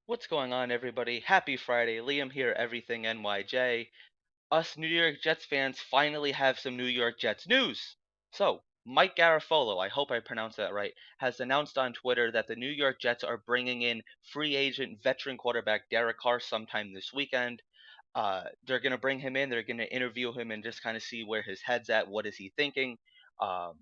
What's going on, everybody? Happy Friday. Liam here, Everything NYJ. Us New York Jets fans finally have some New York Jets news. So, Mike Garafolo, I hope I pronounced that right, has announced on Twitter that the New York Jets are bringing in free agent veteran quarterback Derek Carr sometime this weekend. They're going to bring him in, they're going to interview him and just kind of see where his head's at, what is he thinking. Um,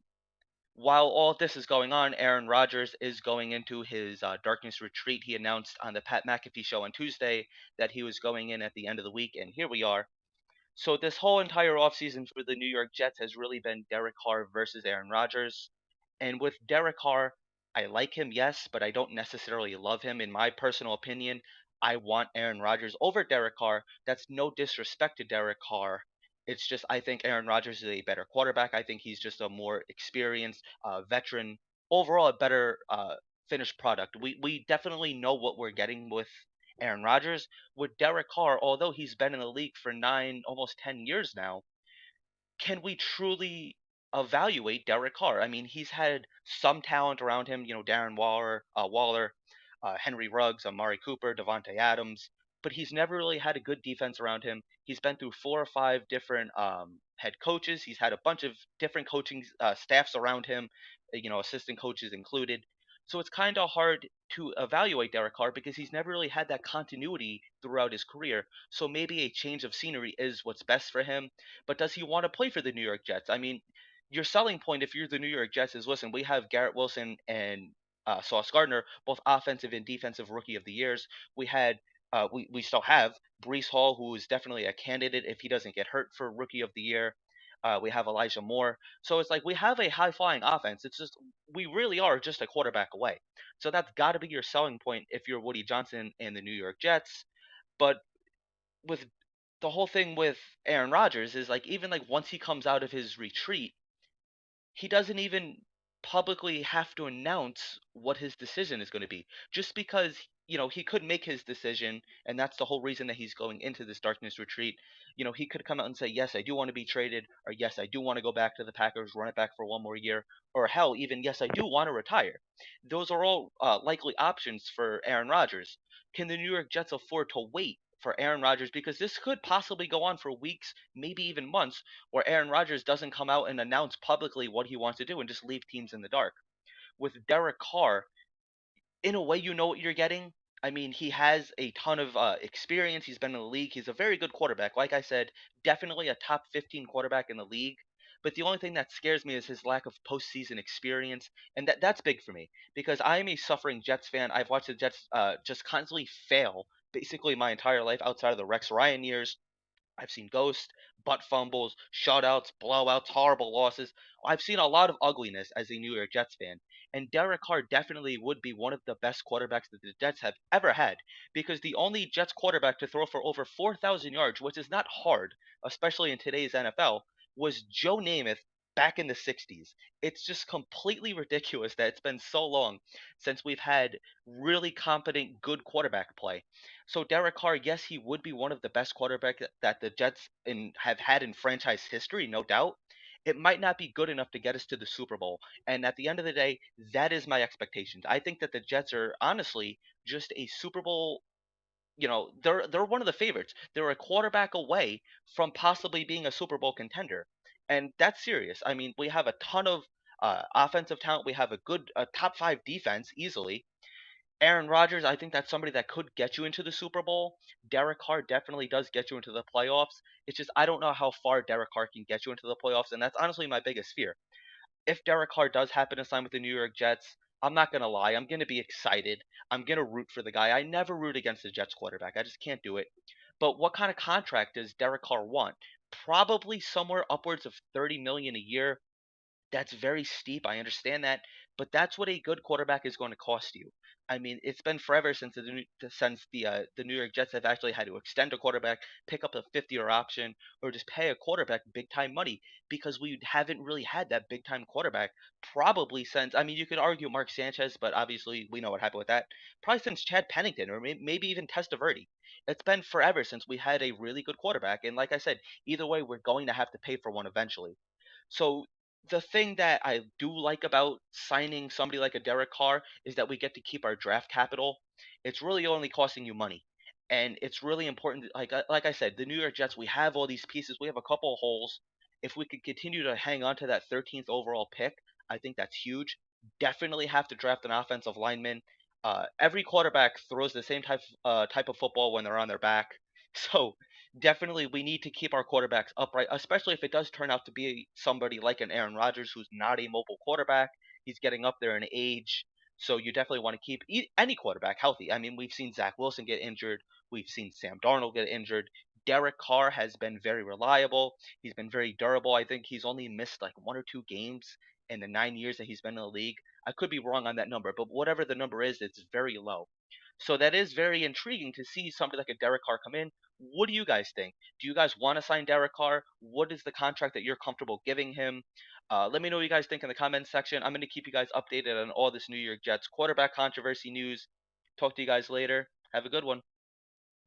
while all this is going on, Aaron Rodgers is going into his darkness retreat. He announced on the Pat McAfee show on Tuesday that he was going in at the end of the week, and here we are. So this whole entire offseason for the New York Jets has really been Derek Carr versus Aaron Rodgers. And with Derek Carr, I like him, yes, but I don't necessarily love him. In my personal opinion, I want Aaron Rodgers over Derek Carr. That's no disrespect to Derek Carr. It's just I think Aaron Rodgers is a better quarterback. I think he's just a more experienced veteran, overall a better finished product. We definitely know what we're getting with Aaron Rodgers. With Derek Carr, although he's been in the league for 9, almost 10 years now, can we truly evaluate Derek Carr? I mean, he's had some talent around him, Darren Waller, Henry Ruggs, Amari Cooper, Devontae Adams, but he's never really had a good defense around him. He's been through 4 or 5 different head coaches. He's had a bunch of different coaching staffs around him, assistant coaches included. So it's kind of hard to evaluate Derek Carr because he's never really had that continuity throughout his career. So maybe a change of scenery is what's best for him, but does he want to play for the New York Jets? I mean, your selling point if you're the New York Jets is listen, we have Garrett Wilson and Sauce Gardner, both offensive and defensive rookie of the years. We still have Brees Hall, who is definitely a candidate if he doesn't get hurt for rookie of the year. We have Elijah Moore. So it's like we have a high flying offense. It's just we really are just a quarterback away. So that's got to be your selling point if you're Woody Johnson and the New York Jets. But with the whole thing with Aaron Rodgers is like even like once he comes out of his retreat, he doesn't even publicly have to announce what his decision is going to be. Just because, he could make his decision, and that's the whole reason that he's going into this darkness retreat. He could come out and say, yes, I do want to be traded, or yes, I do want to go back to the Packers, run it back for one more year, or hell, even yes, I do want to retire. Those are all likely options for Aaron Rodgers. Can the New York Jets afford to wait for Aaron Rodgers? Because this could possibly go on for weeks, maybe even months, where Aaron Rodgers doesn't come out and announce publicly what he wants to do and just leave teams in the dark. With Derek Carr, in a way, you know what you're getting. I mean, he has a ton of experience. He's been in the league. He's a very good quarterback. Like I said, definitely a top 15 quarterback in the league. But the only thing that scares me is his lack of postseason experience, and that's big for me because I am a suffering Jets fan. I've watched the Jets just constantly fail basically my entire life outside of the Rex Ryan years. I've seen ghosts, butt fumbles, shutouts, blowouts, horrible losses. I've seen a lot of ugliness as a New York Jets fan, and Derek Carr definitely would be one of the best quarterbacks that the Jets have ever had because the only Jets quarterback to throw for over 4,000 yards, which is not hard, especially in today's NFL, was Joe Namath back in the 60s. It's just completely ridiculous that it's been so long since we've had really competent, good quarterback play. So Derek Carr, yes, he would be one of the best quarterbacks that the Jets have had in franchise history, no doubt. It might not be good enough to get us to the Super Bowl. And at the end of the day, that is my expectations. I think that the Jets are honestly just a Super Bowl. They're one of the favorites. They're a quarterback away from possibly being a Super Bowl contender, and that's serious. I mean, we have a ton of offensive talent. We have a good top five defense easily. Aaron Rodgers, I think that's somebody that could get you into the Super Bowl. Derek Carr definitely does get you into the playoffs. It's just I don't know how far Derek Carr can get you into the playoffs, and that's honestly my biggest fear. If Derek Carr does happen to sign with the New York Jets, I'm not gonna lie, I'm gonna be excited. I'm gonna root for the guy. I never root against the Jets quarterback. I just can't do it. But what kind of contract does Derek Carr want? Probably somewhere upwards of 30 million a year. That's very steep. I understand that, but that's what a good quarterback is going to cost you. I mean, it's been forever since the New York Jets have actually had to extend a quarterback, pick up a 50-year option, or just pay a quarterback big time money because we haven't really had that big time quarterback probably since. I mean, you could argue Mark Sanchez, but obviously we know what happened with that. Probably since Chad Pennington or maybe even Testaverde. It's been forever since we had a really good quarterback, and like I said, either way, we're going to have to pay for one eventually. So The thing that I do like about signing somebody like a Derek Carr is that we get to keep our draft capital. It's really only costing you money. And it's really important, like I said, the New York Jets, we have all these pieces. We have a couple of holes. If we could continue to hang on to that 13th overall pick, I think that's huge. Definitely have to draft an offensive lineman. Every quarterback throws the same type of football when they're on their back. So definitely we need to keep our quarterbacks upright, especially if it does turn out to be somebody like an Aaron Rodgers who's not a mobile quarterback. He's getting up there in age. So you definitely want to keep any quarterback healthy. I mean, we've seen Zach Wilson get injured. We've seen Sam Darnold get injured. Derek Carr has been very reliable. He's been very durable. I think he's only missed like 1 or 2 games in the 9 years that he's been in the league. I could be wrong on that number, but whatever the number is, it's very low. So that is very intriguing to see somebody like a Derek Carr come in. What do you guys think? Do you guys want to sign Derek Carr? What is the contract that you're comfortable giving him? Let me know what you guys think in the comments section. I'm going to keep you guys updated on all this New York Jets quarterback controversy news. Talk to you guys later. Have a good one.